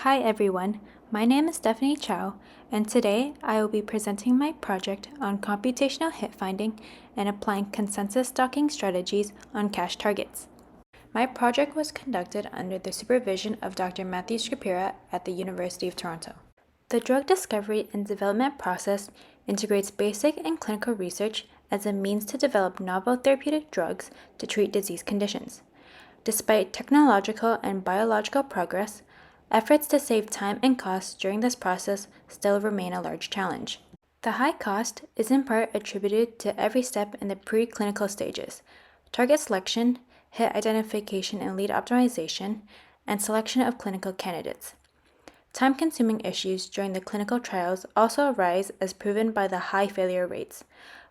Hi everyone, my name is Stephanie Chau, and today I will be presenting my project on computational hit finding and applying consensus stocking strategies on cache targets. My project was conducted under the supervision of Dr. Matthew Scripira at the University of Toronto. The drug discovery and development process integrates basic and clinical research as a means to develop novel therapeutic drugs to treat disease conditions. Despite technological and biological progress, efforts to save time and costs during this process still remain a large challenge. The high cost is in part attributed to every step in the preclinical stages: target selection, hit identification and lead optimization, and selection of clinical candidates. Time-consuming issues during the clinical trials also arise as proven by the high failure rates,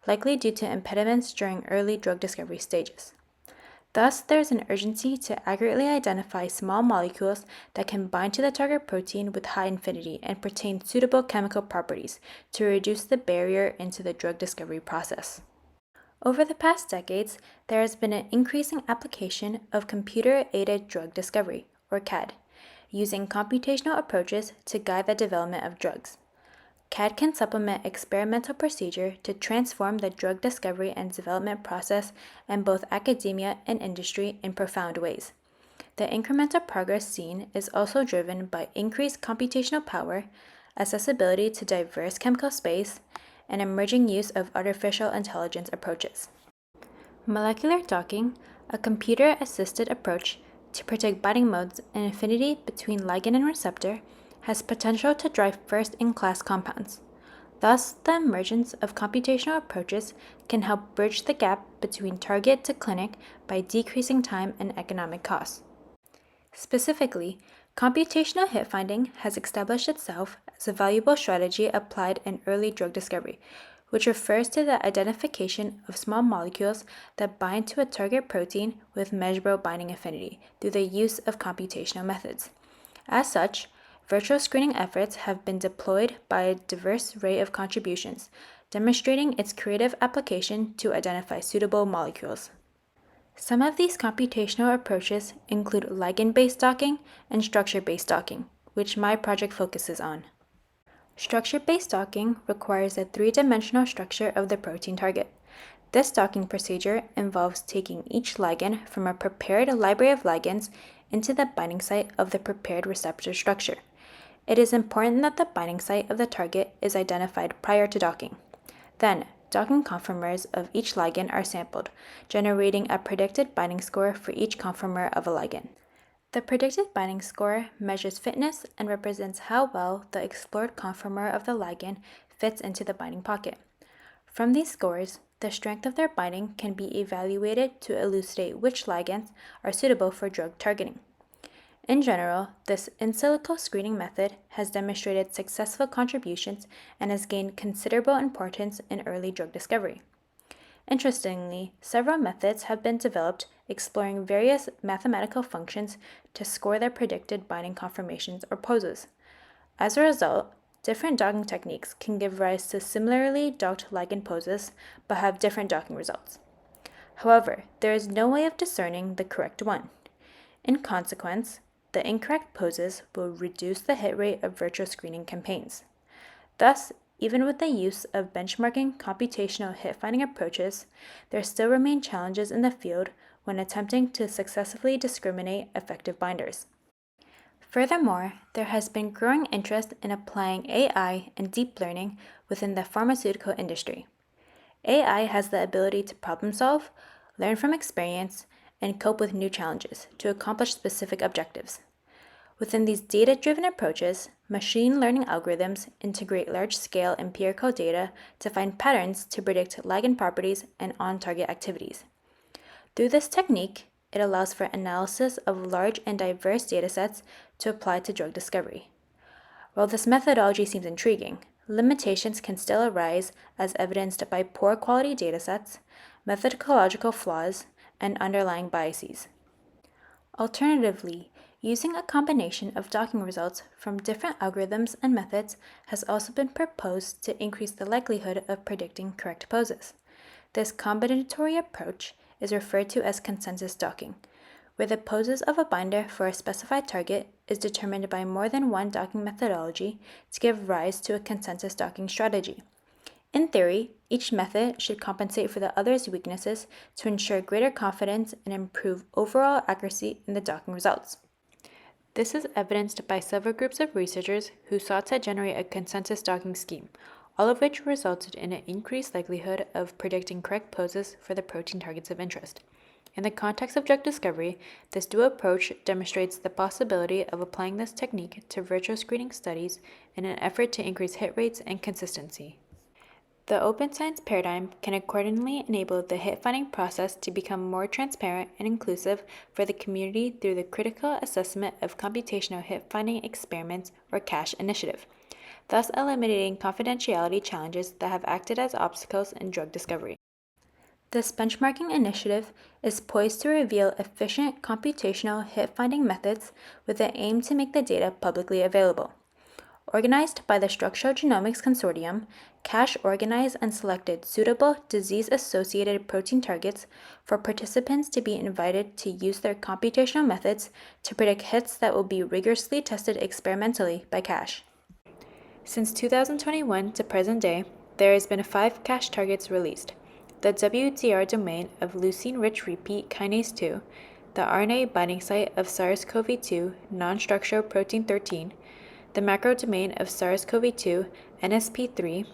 likely due to impediments during early drug discovery stages. Thus, there is an urgency to accurately identify small molecules that can bind to the target protein with high affinity and retain suitable chemical properties to reduce the barrier into the drug discovery process. Over the past decades, there has been an increasing application of computer-aided drug discovery, or CAD, using computational approaches to guide the development of drugs. CAD can supplement experimental procedure to transform the drug discovery and development process in both academia and industry in profound ways. The incremental progress seen is also driven by increased computational power, accessibility to diverse chemical space, and emerging use of artificial intelligence approaches. Molecular docking, a computer-assisted approach to predict binding modes and affinity between ligand and receptor, has potential to drive first-in-class compounds. Thus, the emergence of computational approaches can help bridge the gap between target to clinic by decreasing time and economic costs. Specifically, computational hit finding has established itself as a valuable strategy applied in early drug discovery, which refers to the identification of small molecules that bind to a target protein with measurable binding affinity through the use of computational methods. As such, virtual screening efforts have been deployed by a diverse array of contributions, demonstrating its creative application to identify suitable molecules. Some of these computational approaches include ligand-based docking and structure-based docking, which my project focuses on. Structure-based docking requires a three-dimensional structure of the protein target. This docking procedure involves taking each ligand from a prepared library of ligands into the binding site of the prepared receptor structure. It is important that the binding site of the target is identified prior to docking. Then, docking conformers of each ligand are sampled, generating a predicted binding score for each conformer of a ligand. The predicted binding score measures fitness and represents how well the explored conformer of the ligand fits into the binding pocket. From these scores, the strength of their binding can be evaluated to elucidate which ligands are suitable for drug targeting. In general, this in silico screening method has demonstrated successful contributions and has gained considerable importance in early drug discovery. Interestingly, several methods have been developed exploring various mathematical functions to score their predicted binding conformations or poses. As a result, different docking techniques can give rise to similarly docked ligand poses but have different docking results. However, there is no way of discerning the correct one. In consequence, the incorrect poses will reduce the hit rate of virtual screening campaigns. Thus, even with the use of benchmarking computational hit-finding approaches, there still remain challenges in the field when attempting to successfully discriminate effective binders. Furthermore, there has been growing interest in applying AI and deep learning within the pharmaceutical industry. AI has the ability to problem solve, learn from experience, and cope with new challenges to accomplish specific objectives. Within these data-driven approaches, machine learning algorithms integrate large-scale empirical data to find patterns to predict ligand properties and on-target activities. Through this technique, it allows for analysis of large and diverse datasets to apply to drug discovery. While this methodology seems intriguing, limitations can still arise as evidenced by poor quality datasets, methodological flaws, and underlying biases. Alternatively, using a combination of docking results from different algorithms and methods has also been proposed to increase the likelihood of predicting correct poses. This combinatory approach is referred to as consensus docking, where the poses of a binder for a specified target is determined by more than one docking methodology to give rise to a consensus docking strategy. In theory, each method should compensate for the other's weaknesses to ensure greater confidence and improve overall accuracy in the docking results. This is evidenced by several groups of researchers who sought to generate a consensus docking scheme, all of which resulted in an increased likelihood of predicting correct poses for the protein targets of interest. In the context of drug discovery, this dual approach demonstrates the possibility of applying this technique to virtual screening studies in an effort to increase hit rates and consistency. The open science paradigm can accordingly enable the hit finding process to become more transparent and inclusive for the community through the critical assessment of computational hit finding experiments or CASH initiative, thus eliminating confidentiality challenges that have acted as obstacles in drug discovery. This benchmarking initiative is poised to reveal efficient computational hit finding methods with the aim to make the data publicly available. Organized by the Structural Genomics Consortium, CASH organized and selected suitable disease-associated protein targets for participants to be invited to use their computational methods to predict hits that will be rigorously tested experimentally by CASH. Since 2021 to present day, there has been 5 CASH targets released: the WDR domain of leucine-rich repeat kinase 2, the RNA binding site of SARS-CoV-2 non-structural protein 13, the macro domain of SARS-CoV-2 NSP3,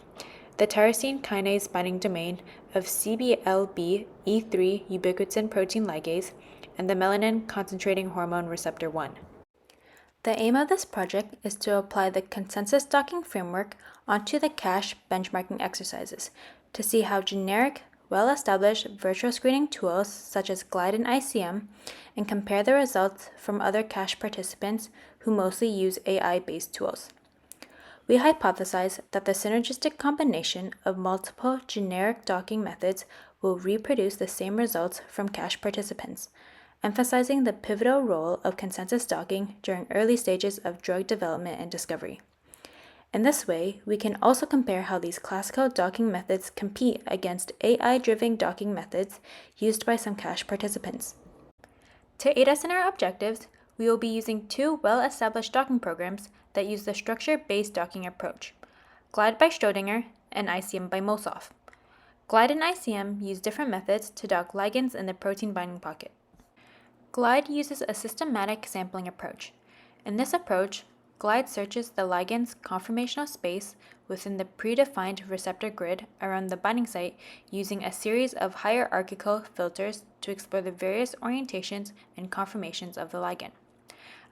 the tyrosine kinase binding domain of CBLB E3 ubiquitin protein ligase, and the melanin concentrating hormone receptor 1. The aim of this project is to apply the consensus docking framework onto the CASH benchmarking exercises to see how generic, well-established virtual screening tools such as GLIDE and ICM and compare the results from other CASH participants who mostly use AI-based tools. We hypothesize that the synergistic combination of multiple generic docking methods will reproduce the same results from CASH participants, emphasizing the pivotal role of consensus docking during early stages of drug development and discovery. In this way, we can also compare how these classical docking methods compete against AI-driven docking methods used by some CASH participants. To aid us in our objectives, we will be using 2 well-established docking programs that use the structure-based docking approach: GLIDE by Schrödinger and ICM by Mosoff. GLIDE and ICM use different methods to dock ligands in the protein binding pocket. GLIDE uses a systematic sampling approach. In this approach, GLIDE searches the ligand's conformational space within the predefined receptor grid around the binding site using a series of hierarchical filters to explore the various orientations and conformations of the ligand.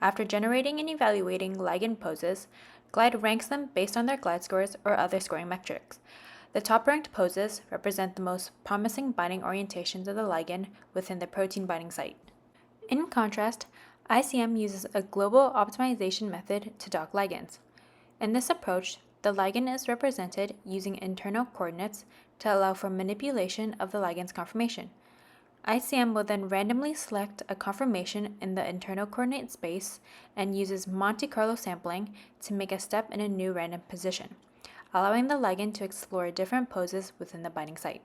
After generating and evaluating ligand poses, GLIDE ranks them based on their GLIDE scores or other scoring metrics. The top-ranked poses represent the most promising binding orientations of the ligand within the protein binding site. In contrast, ICM uses a global optimization method to dock ligands. In this approach, the ligand is represented using internal coordinates to allow for manipulation of the ligand's conformation. ICM will then randomly select a conformation in the internal coordinate space and uses Monte Carlo sampling to make a step in a new random position, allowing the ligand to explore different poses within the binding site.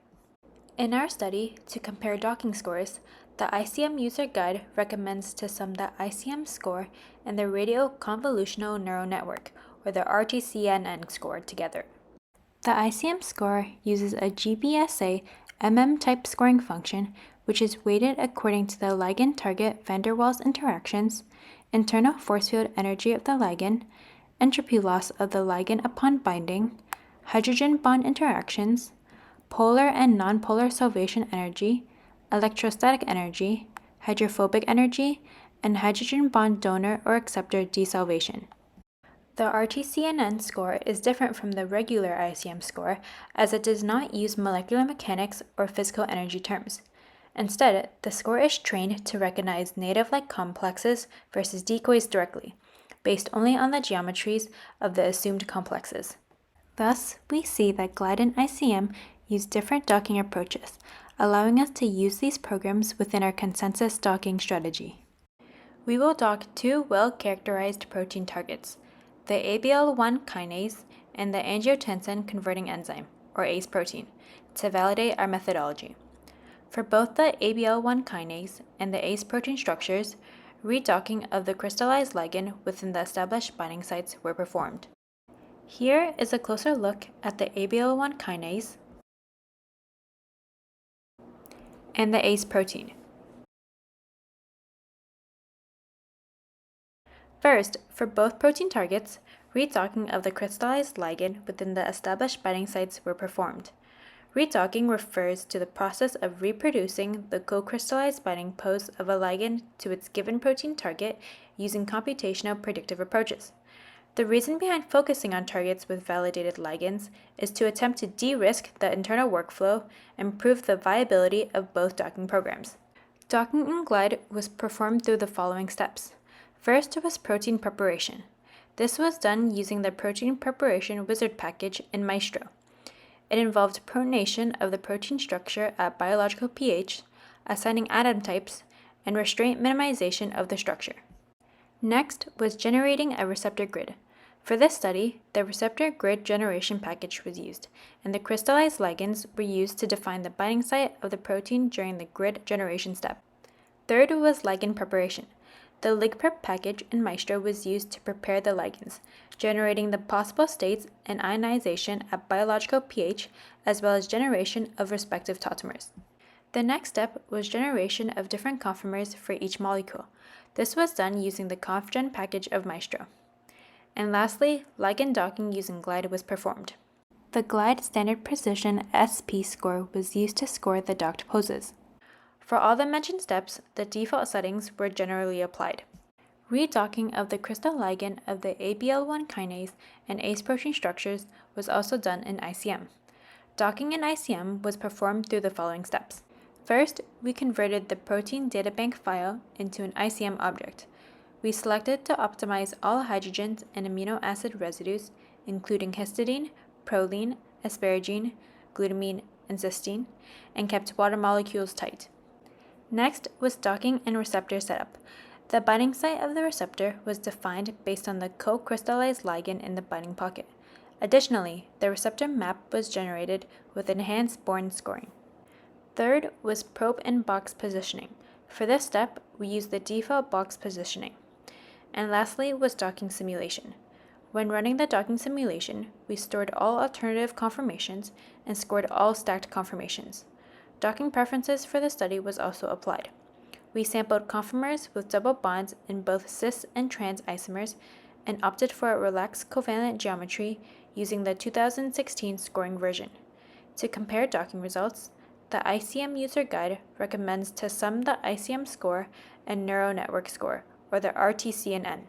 In our study, to compare docking scores, the ICM user guide recommends to sum the ICM score and the radio-convolutional neural network, or the RTCNN score, together. The ICM score uses a GBSA MM-type scoring function, which is weighted according to the ligand-target van der Waals interactions, internal force field energy of the ligand, entropy loss of the ligand upon binding, hydrogen bond interactions, polar and nonpolar salvation energy, electrostatic energy, hydrophobic energy, and hydrogen bond donor or acceptor desalvation. The RTCNN score is different from the regular ICM score as it does not use molecular mechanics or physical energy terms. Instead, the score is trained to recognize native-like complexes versus decoys directly, based only on the geometries of the assumed complexes. Thus, we see that GLIDE and ICM use different docking approaches, allowing us to use these programs within our consensus docking strategy. We will dock 2 well-characterized protein targets, the ABL1 kinase and the angiotensin converting enzyme, or ACE protein, to validate our methodology. For both the ABL1 kinase and the ACE protein structures, redocking of the crystallized ligand within the established binding sites were performed. Here is a closer look at the ABL1 kinase and the ACE protein. First, for both protein targets, redocking of the crystallized ligand within the established binding sites were performed. Redocking refers to the process of reproducing the co-crystallized binding pose of a ligand to its given protein target using computational predictive approaches. The reason behind focusing on targets with validated ligands is to attempt to de-risk the internal workflow and prove the viability of both docking programs. Docking in GLIDE was performed through the following steps. First was protein preparation. This was done using the protein preparation wizard package in Maestro. It involved protonation of the protein structure at biological pH, assigning atom types, and restraint minimization of the structure. Next was generating a receptor grid. For this study, the receptor grid generation package was used, and the crystallized ligands were used to define the binding site of the protein during the grid generation step. Third was ligand preparation. The ligprep package in Maestro was used to prepare the ligands, generating the possible states and ionization at biological pH, as well as generation of respective tautomers. The next step was generation of different conformers for each molecule. This was done using the ConfGen package of Maestro. And lastly, ligand docking using GLIDE was performed. The GLIDE Standard Precision SP score was used to score the docked poses. For all the mentioned steps, the default settings were generally applied. Redocking of the crystal ligand of the ABL1 kinase and ACE protein structures was also done in ICM. Docking in ICM was performed through the following steps. First, we converted the protein databank file into an ICM object. We selected to optimize all hydrogens and amino acid residues, including histidine, proline, asparagine, glutamine, and cysteine, and kept water molecules tight. Next was docking and receptor setup. The binding site of the receptor was defined based on the co-crystallized ligand in the binding pocket. Additionally, the receptor map was generated with enhanced Born scoring. Third was probe and box positioning. For this step, we used the default box positioning. And lastly was docking simulation. When running the docking simulation, we stored all alternative conformations and scored all stacked conformations. Docking preferences for the study was also applied. We sampled conformers with double bonds in both cis and trans isomers and opted for a relaxed covalent geometry using the 2016 scoring version. To compare docking results, the ICM user guide recommends to sum the ICM score and neural network score, or the RTCNN.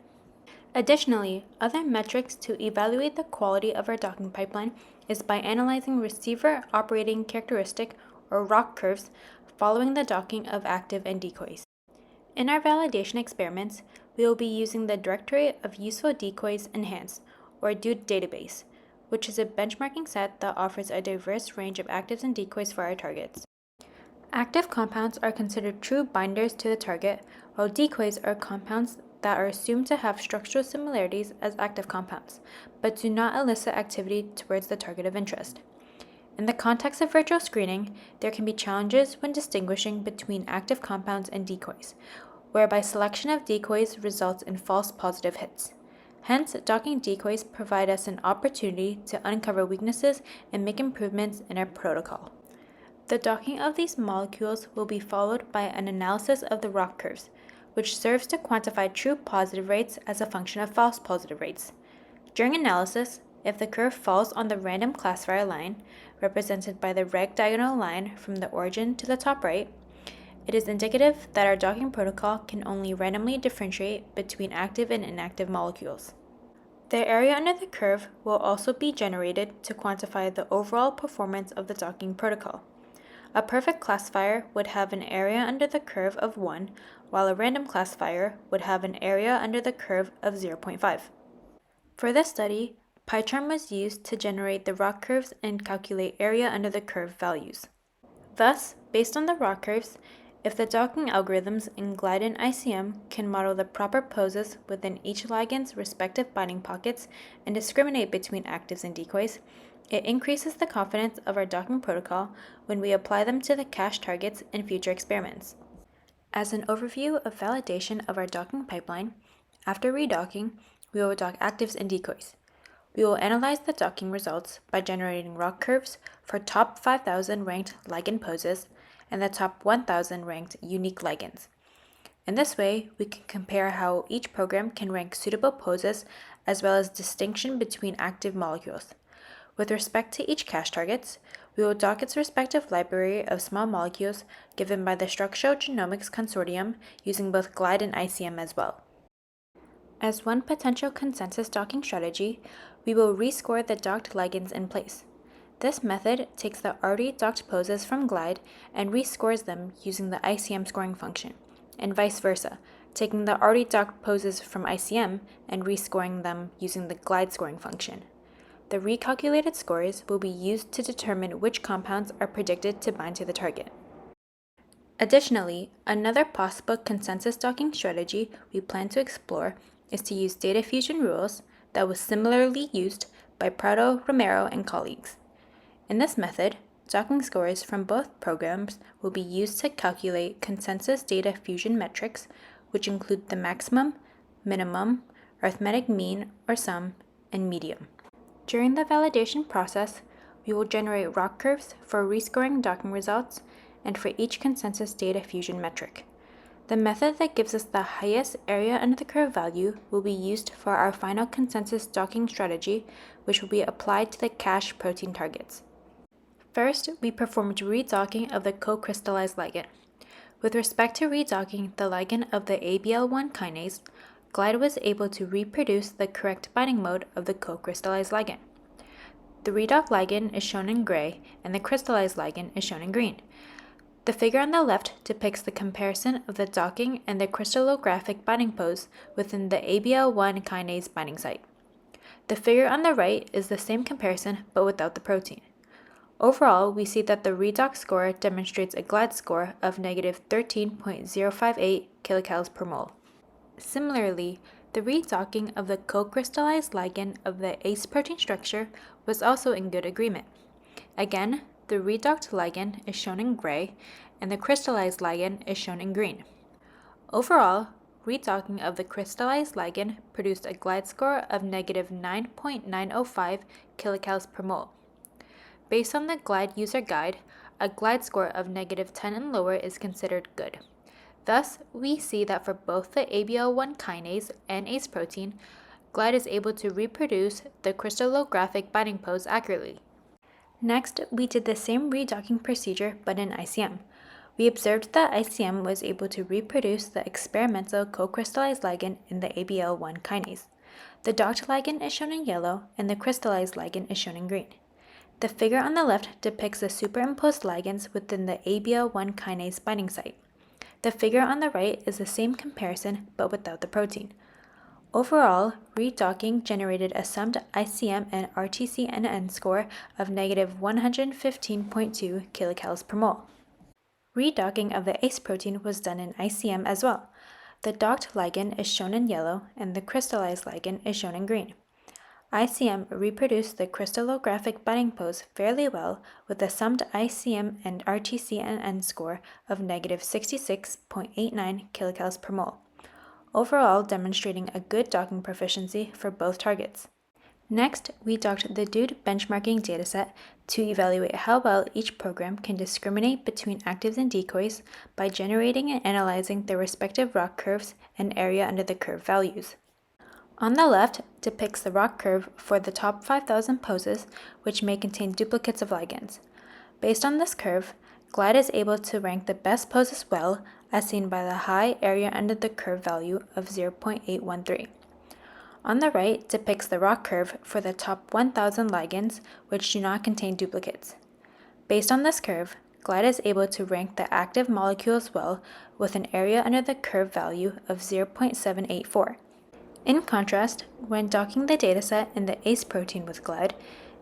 Additionally, other metrics to evaluate the quality of our docking pipeline is by analyzing receiver operating characteristic or ROC curves following the docking of active and decoys. In our validation experiments, we will be using the Directory of Useful Decoys Enhanced, or DUDE database, which is a benchmarking set that offers a diverse range of actives and decoys for our targets. Active compounds are considered true binders to the target, while decoys are compounds that are assumed to have structural similarities as active compounds, but do not elicit activity towards the target of interest. In the context of virtual screening, there can be challenges when distinguishing between active compounds and decoys, whereby selection of decoys results in false positive hits. Hence, docking decoys provide us an opportunity to uncover weaknesses and make improvements in our protocol. The docking of these molecules will be followed by an analysis of the ROC curves, which serves to quantify true positive rates as a function of false positive rates. During analysis, if the curve falls on the random classifier line, represented by the reg diagonal line from the origin to the top right, it is indicative that our docking protocol can only randomly differentiate between active and inactive molecules. The area under the curve will also be generated to quantify the overall performance of the docking protocol. A perfect classifier would have an area under the curve of 1, while a random classifier would have an area under the curve of 0.5. For this study, PyCharm was used to generate the ROC curves and calculate area under the curve values. Thus, based on the ROC curves, if the docking algorithms in GLIDE and ICM can model the proper poses within each ligand's respective binding pockets and discriminate between actives and decoys, It increases the confidence of our docking protocol when we apply them to the cache targets in future experiments. As an overview of validation of our docking pipeline, after redocking, we will dock actives and decoys. We will analyze the docking results by generating ROC curves for top 5,000 ranked ligand poses and the top 1,000 ranked unique ligands. In this way, we can compare how each program can rank suitable poses as well as distinction between active molecules. With respect to each cache targets, we will dock its respective library of small molecules given by the Structural Genomics Consortium using both GLIDE and ICM as well. As one potential consensus docking strategy, we will rescore the docked ligands in place. This method takes the already docked poses from GLIDE and rescores them using the ICM scoring function, and vice versa, taking the already docked poses from ICM and rescoring them using the GLIDE scoring function. The recalculated scores will be used to determine which compounds are predicted to bind to the target. Additionally, another possible consensus docking strategy we plan to explore is to use data fusion rules that was similarly used by Prado, Romero, and colleagues. In this method, docking scores from both programs will be used to calculate consensus data fusion metrics, which include the maximum, minimum, arithmetic mean or sum, and median. During the validation process, we will generate ROC curves for rescoring docking results and for each consensus data fusion metric. The method that gives us the highest area under the curve value will be used for our final consensus docking strategy, which will be applied to the cache protein targets. First, we performed redocking of the co-crystallized ligand. With respect to redocking the ligand of the ABL1 kinase, GLIDE was able to reproduce the correct binding mode of the co-crystallized ligand. The redocked ligand is shown in gray, and the crystallized ligand is shown in green. The figure on the left depicts the comparison of the docking and the crystallographic binding pose within the ABL1 kinase binding site. The figure on the right is the same comparison but without the protein. Overall, we see that the redox score demonstrates a GLIDE score of negative 13.058 kilocalories per mole. Similarly, the redocking of the co-crystallized ligand of the ACE protein structure was also in good agreement. Again, the redocked ligand is shown in gray, and the crystallized ligand is shown in green. Overall, redocking of the crystallized ligand produced a GLIDE score of negative 9.905 kilocalories per mole. Based on the GLIDE user guide, a GLIDE score of negative 10 and lower is considered good. Thus, we see that for both the ABL1 kinase and ACE protein, GLIDE is able to reproduce the crystallographic binding pose accurately. Next, we did the same redocking procedure but in ICM. We observed that ICM was able to reproduce the experimental co-crystallized ligand in the ABL1 kinase. The docked ligand is shown in yellow and the crystallized ligand is shown in green. The figure on the left depicts the superimposed ligands within the ABL1 kinase binding site. The figure on the right is the same comparison but without the protein. Overall, redocking generated a summed ICM and RTCNN score of negative 115.2 kilocalories per mole. Redocking of the ACE protein was done in ICM as well. The docked ligand is shown in yellow and the crystallized ligand is shown in green. ICM reproduced the crystallographic binding pose fairly well with a summed ICM and RTCNN score of negative 66.89 kilocalories per mole, overall demonstrating a good docking proficiency for both targets. Next, we docked the DUDE benchmarking dataset to evaluate how well each program can discriminate between actives and decoys by generating and analyzing their respective ROC curves and area under the curve values. On the left depicts the ROC curve for the top 5,000 poses, which may contain duplicates of ligands. Based on this curve, GLIDE is able to rank the best poses well, as seen by the high area under the curve value of 0.813. On the right depicts the ROC curve for the top 1,000 ligands, which do not contain duplicates. Based on this curve, GLIDE is able to rank the active molecules well with an area under the curve value of 0.784. In contrast, when docking the dataset in the ACE protein with GLIDE,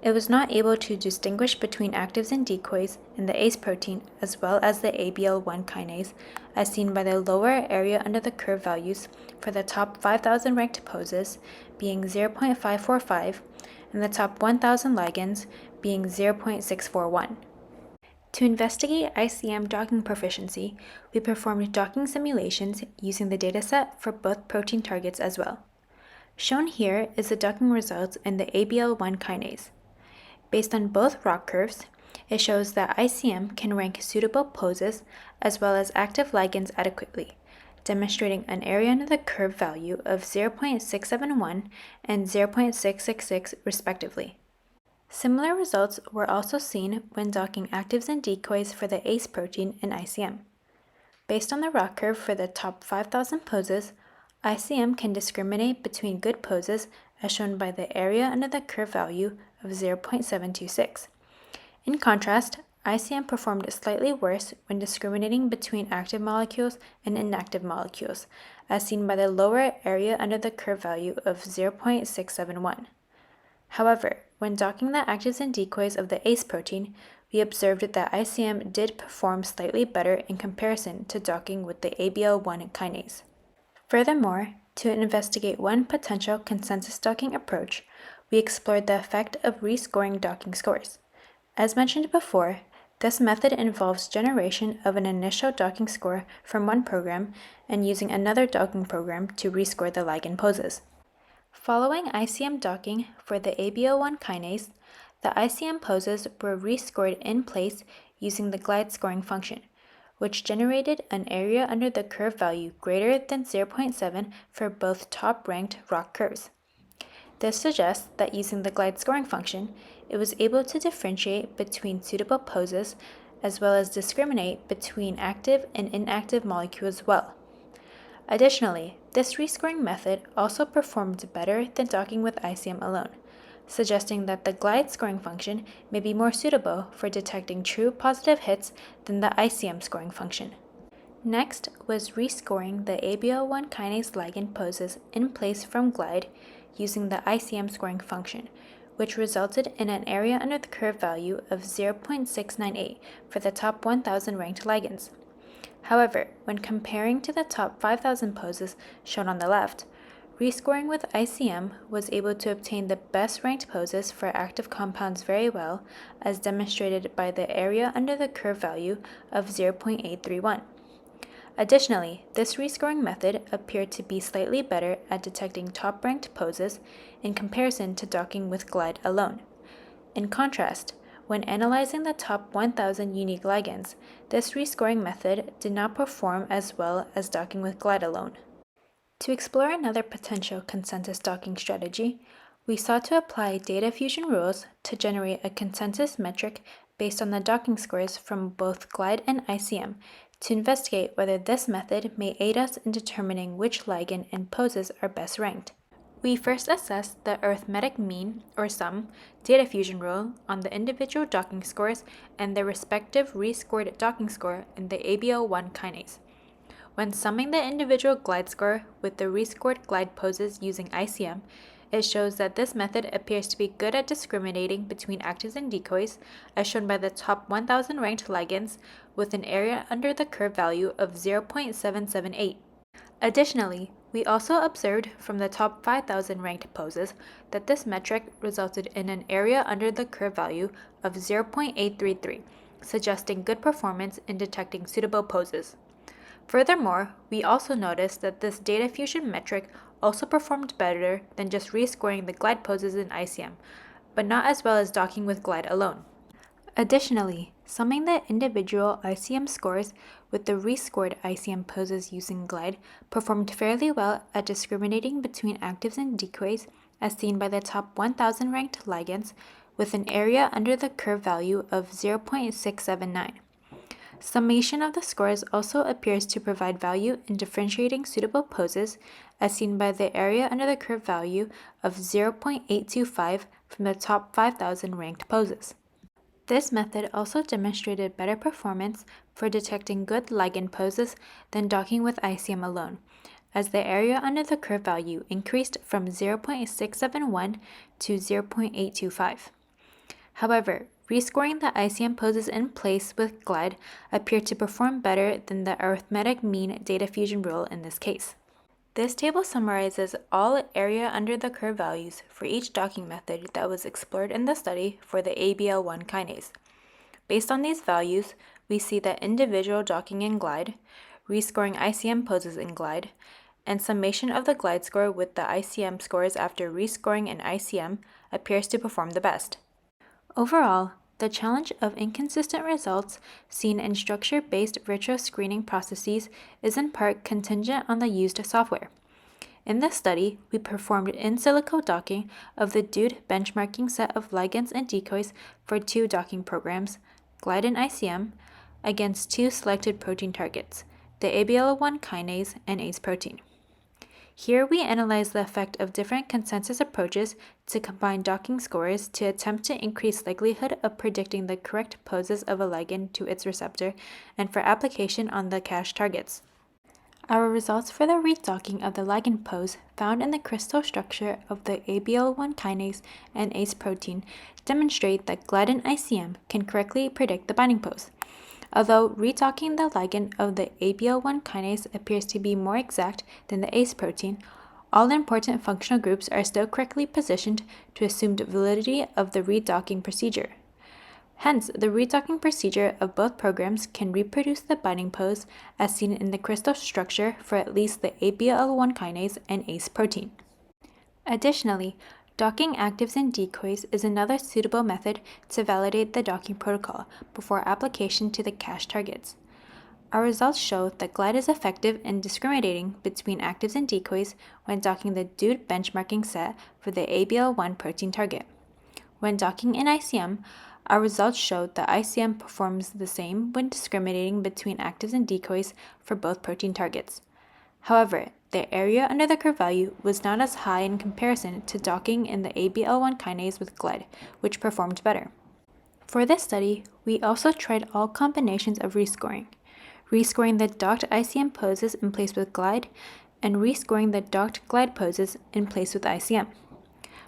it was not able to distinguish between actives and decoys in the ACE protein as well as the ABL1 kinase, as seen by the lower area under the curve values for the top 5,000 ranked poses being 0.545 and the top 1,000 ligands being 0.641. To investigate ICM docking proficiency, we performed docking simulations using the dataset for both protein targets as well. Shown here is the docking results in the ABL1 kinase. Based on both ROC curves, it shows that ICM can rank suitable poses as well as active ligands adequately, demonstrating an area under the curve value of 0.671 and 0.666 respectively. Similar results were also seen when docking actives and decoys for the ACE protein in ICM. Based on the ROC curve for the top 5,000 poses, ICM can discriminate between good poses as shown by the area under the curve value of 0.726. In contrast, ICM performed slightly worse when discriminating between active molecules and inactive molecules, as seen by the lower area under the curve value of 0.671. However, when docking the actives and decoys of the ACE protein, we observed that ICM did perform slightly better in comparison to docking with the ABL1 kinase. Furthermore, to investigate one potential consensus docking approach, we explored the effect of rescoring docking scores. As mentioned before, this method involves generation of an initial docking score from one program and using another docking program to rescore the ligand poses. Following ICM docking for the ABO1 kinase, the ICM poses were rescored in place using the glide scoring function, which generated an area under the curve value greater than 0.7 for both top-ranked ROC curves. This suggests that using the glide scoring function, it was able to differentiate between suitable poses as well as discriminate between active and inactive molecules well. Additionally, this rescoring method also performed better than docking with ICM alone, suggesting that the glide scoring function may be more suitable for detecting true positive hits than the ICM scoring function. Next was rescoring the ABL1 kinase ligand poses in place from glide using the ICM scoring function, which resulted in an area under the curve value of 0.698 for the top 1,000 ranked ligands. However, when comparing to the top 5,000 poses shown on the left, rescoring with ICM was able to obtain the best ranked poses for active compounds very well, as demonstrated by the area under the curve value of 0.831. Additionally, this rescoring method appeared to be slightly better at detecting top-ranked poses in comparison to docking with glide alone. In contrast, when analyzing the top 1,000 unique ligands, this rescoring method did not perform as well as docking with glide alone. To explore another potential consensus docking strategy, we sought to apply data fusion rules to generate a consensus metric based on the docking scores from both glide and ICM to investigate whether this method may aid us in determining which ligand and poses are best ranked. We first assessed the arithmetic mean, or sum, data fusion rule on the individual docking scores and their respective rescored docking score in the ABL1 kinase. When summing the individual glide score with the rescored glide poses using ICM, it shows that this method appears to be good at discriminating between actives and decoys, as shown by the top 1,000 ranked ligands with an area under the curve value of 0.778. Additionally, we also observed from the top 5,000 ranked poses that this metric resulted in an area under the curve value of 0.833, suggesting good performance in detecting suitable poses. Furthermore, we also noticed that this data fusion metric also performed better than just rescoring the glide poses in ICM, but not as well as docking with glide alone. Additionally, summing the individual ICM scores with the rescored ICM poses using glide performed fairly well at discriminating between actives and decoys, as seen by the top 1,000 ranked ligands with an area under the curve value of 0.679. Summation of the scores also appears to provide value in differentiating suitable poses, as seen by the area under the curve value of 0.825 from the top 5,000 ranked poses. This method also demonstrated better performance for detecting good ligand poses than docking with ICM alone, as the area under the curve value increased from 0.671 to 0.825. However, rescoring the ICM poses in place with glide appeared to perform better than the arithmetic mean data fusion rule in this case. This table summarizes all area under the curve values for each docking method that was explored in the study for the ABL1 kinase. Based on these values, we see that individual docking in glide, rescoring ICM poses in glide, and summation of the glide score with the ICM scores after rescoring in ICM appears to perform the best. Overall, the challenge of inconsistent results seen in structure-based virtual screening processes is in part contingent on the used software. In this study, we performed in silico docking of the DUDE benchmarking set of ligands and decoys for 2 docking programs, glide and ICM, against 2 selected protein targets, the ABL1 kinase and ACE protein. Here we analyze the effect of different consensus approaches to combine docking scores to attempt to increase likelihood of predicting the correct poses of a ligand to its receptor and for application on the cache targets. Our results for the redocking of the ligand pose found in the crystal structure of the ABL1 kinase and ACE protein demonstrate that glide and ICM can correctly predict the binding pose. Although redocking the ligand of the ABL1 kinase appears to be more exact than the ACE protein, all important functional groups are still correctly positioned to assumed validity of the redocking procedure. Hence, the redocking procedure of both programs can reproduce the binding pose as seen in the crystal structure for at least the ABL1 kinase and ACE protein. Additionally, docking actives and decoys is another suitable method to validate the docking protocol before application to the cache targets. Our results show that glide is effective in discriminating between actives and decoys when docking the DUDE benchmarking set for the ABL1 protein target. When docking in ICM, our results showed that ICM performs the same when discriminating between actives and decoys for both protein targets. However, the area under the curve value was not as high in comparison to docking in the ABL1 kinase with glide, which performed better. For this study, we also tried all combinations of rescoring the docked ICM poses in place with glide, and rescoring the docked glide poses in place with ICM.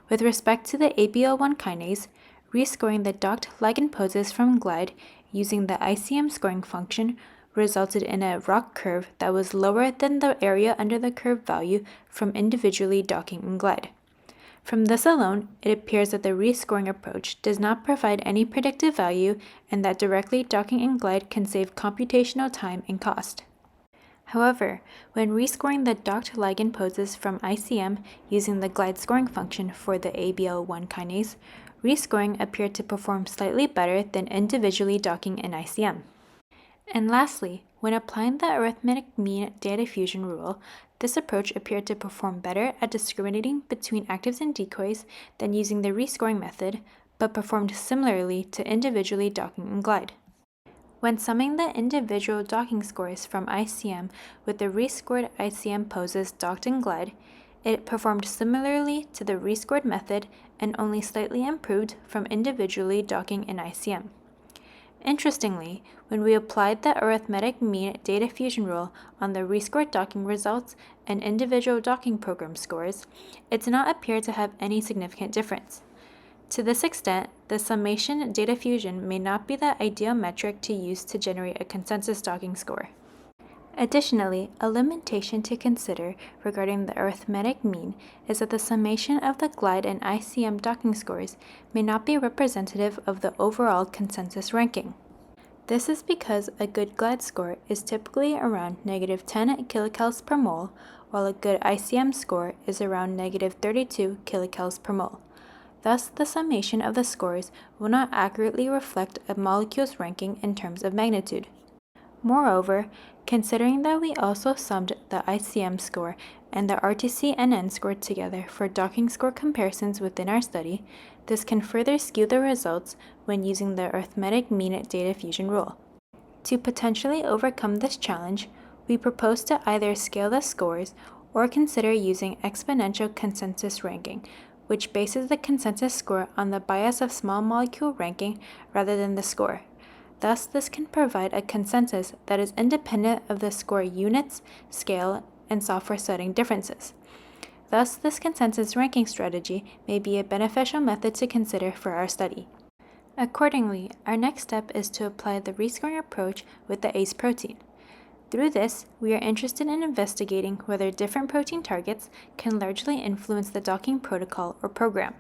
With respect to the ABL1 kinase, rescoring the docked ligand poses from glide using the ICM scoring function resulted in a ROC curve that was lower than the area under the curve value from individually docking in glide. From this alone, it appears that the rescoring approach does not provide any predictive value and that directly docking in glide can save computational time and cost. However, when rescoring the docked ligand poses from ICM using the glide scoring function for the ABL1 kinase, rescoring appeared to perform slightly better than individually docking in ICM. And lastly, when applying the arithmetic mean data fusion rule, this approach appeared to perform better at discriminating between actives and decoys than using the rescoring method, but performed similarly to individually docking in glide. When summing the individual docking scores from ICM with the rescored ICM poses docked in glide, it performed similarly to the rescored method and only slightly improved from individually docking in ICM. Interestingly, when we applied the arithmetic mean data fusion rule on the rescored docking results and individual docking program scores, it did not appear to have any significant difference. To this extent, the summation data fusion may not be the ideal metric to use to generate a consensus docking score. Additionally, a limitation to consider regarding the arithmetic mean is that the summation of the glide and ICM docking scores may not be representative of the overall consensus ranking. This is because a good glide score is typically around -10 kilocalories per mole, while a good ICM score is around -32 kilocalories per mole. Thus, the summation of the scores will not accurately reflect a molecule's ranking in terms of magnitude. Moreover, considering that we also summed the ICM score and the RTC-NN score together for docking score comparisons within our study, this can further skew the results when using the arithmetic mean data fusion rule. To potentially overcome this challenge, we propose to either scale the scores or consider using exponential consensus ranking, which bases the consensus score on the bias of small molecule ranking rather than the score. Thus, this can provide a consensus that is independent of the score units, scale, and software setting differences. Thus, this consensus ranking strategy may be a beneficial method to consider for our study. Accordingly, our next step is to apply the rescoring approach with the ACE protein. Through this, we are interested in investigating whether different protein targets can largely influence the docking protocol or program.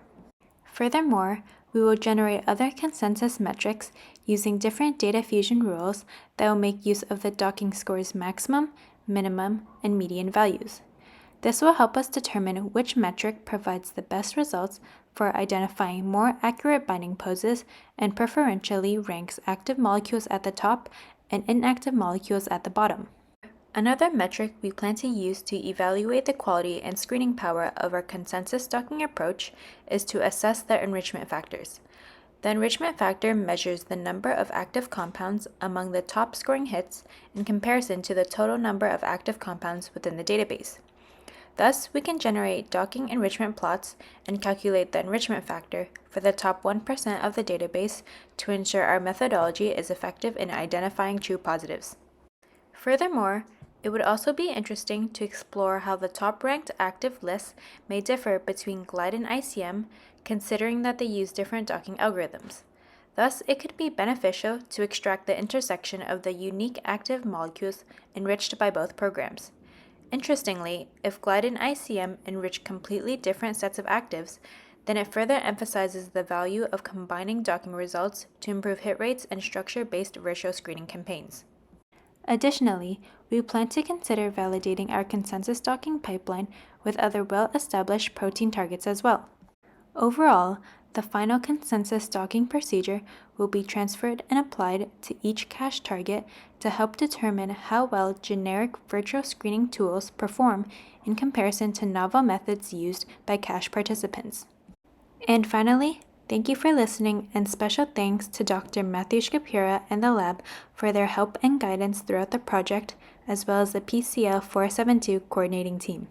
Furthermore, we will generate other consensus metrics using different data fusion rules that will make use of the docking score's maximum, minimum, and median values. This will help us determine which metric provides the best results for identifying more accurate binding poses and preferentially ranks active molecules at the top and inactive molecules at the bottom. Another metric we plan to use to evaluate the quality and screening power of our consensus docking approach is to assess the enrichment factors. The enrichment factor measures the number of active compounds among the top scoring hits in comparison to the total number of active compounds within the database. Thus, we can generate docking enrichment plots and calculate the enrichment factor for the top 1% of the database to ensure our methodology is effective in identifying true positives. Furthermore, it would also be interesting to explore how the top-ranked active lists may differ between GLIDE and ICM, considering that they use different docking algorithms. Thus, it could be beneficial to extract the intersection of the unique active molecules enriched by both programs. Interestingly, if GLIDE and ICM enrich completely different sets of actives, then it further emphasizes the value of combining docking results to improve hit rates and structure-based ratio screening campaigns. Additionally, we plan to consider validating our consensus docking pipeline with other well-established protein targets as well. Overall, the final consensus docking procedure will be transferred and applied to each cache target to help determine how well generic virtual screening tools perform in comparison to novel methods used by cache participants. And finally, thank you for listening, and special thanks to Dr. Matthew Shapira and the lab for their help and guidance throughout the project, as well as the PCL 472 coordinating team.